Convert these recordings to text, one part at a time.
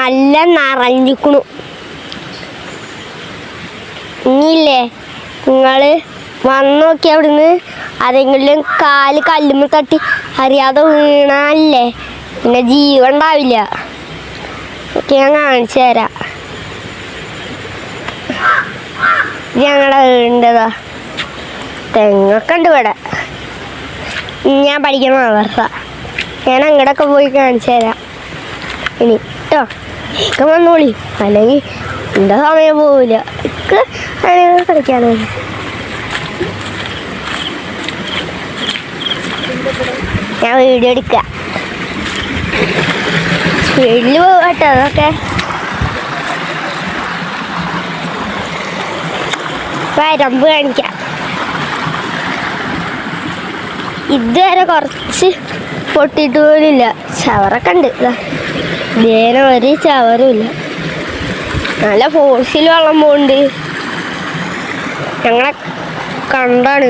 നല്ല നിറഞ്ഞിക്കണു. ഇനിയില്ലേ നിങ്ങൾ വന്ന് നോക്കി അവിടുന്ന് ആരെങ്കിലും കാല് കല്ലുമ്മ തട്ടി അറിയാതെ വീണല്ലേ പിന്നെ ജീവൻ ഉണ്ടാവില്ല. ഓക്കെ, ഞാൻ കാണിച്ചു തരാം. ഞങ്ങളുടെ വീടിൻ്റെതാ തെങ്ങൊക്കെ ഉണ്ട് ഇവിടെ. ഞാൻ പഠിക്കുന്ന അവസ്ഥ ഞാൻ അങ്ങോട്ടൊക്കെ പോയി കാണിച്ചു തരാം. ഇനി കേട്ടോ ഒക്കെ വന്നോളി, അല്ലെങ്കിൽ എൻ്റെ സമയം പോവില്ല. എനിക്ക് അങ്ങനെ കളിക്കാനോ. ഞാൻ വീഡിയോ എടുക്കാം, സ്പീഡിൽ പോകട്ടോ. അതൊക്കെ വരമ്പ് കാണിക്കാം. ഇതുവരെ കുറച്ച് പൊട്ടിയിട്ട് പോലില്ല. ചവറൊക്കെ ഉണ്ട്. വേറെ ഒരു ചവറും ഇല്ല. നല്ല ഫോഴ്സിൽ വെള്ളം പോകുന്നുണ്ട്. ഞങ്ങളെ കണ്ടാണ്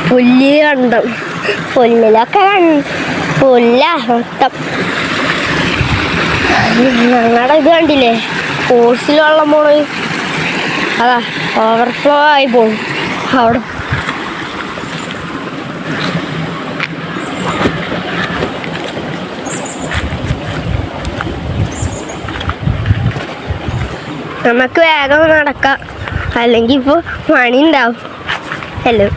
പുല്ല് കണ്ടം. പുല്ലിലൊക്കെ പുല്ല മൊത്തം. ഞങ്ങളുടെ ഇത് കണ്ടില്ലേ ഫോഴ്സിൽ വെള്ളം പോണത്. അതാ ഓവർഫ്ലോ ആയി പോകും അവിടെ. നമുക്ക് വേഗം നടക്കാം, അല്ലെങ്കിൽ ഇപ്പോൾ പണി ഉണ്ടാവും. ഹലോ,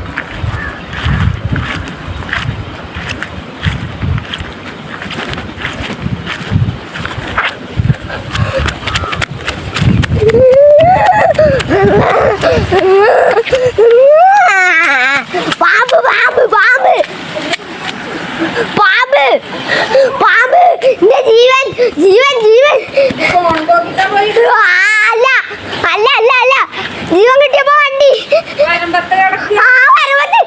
പാമ്പ് പാമ്പ് പാമ്പ് പാമ്പ് പാമ്പ് എന്റെ ജീവൻ ജീവൻ ജീവൻ. അല്ല അല്ല അല്ല അല്ല, ജീവൻ കിട്ടിയപ്പോ വണ്ടി ആ വരവത്ത്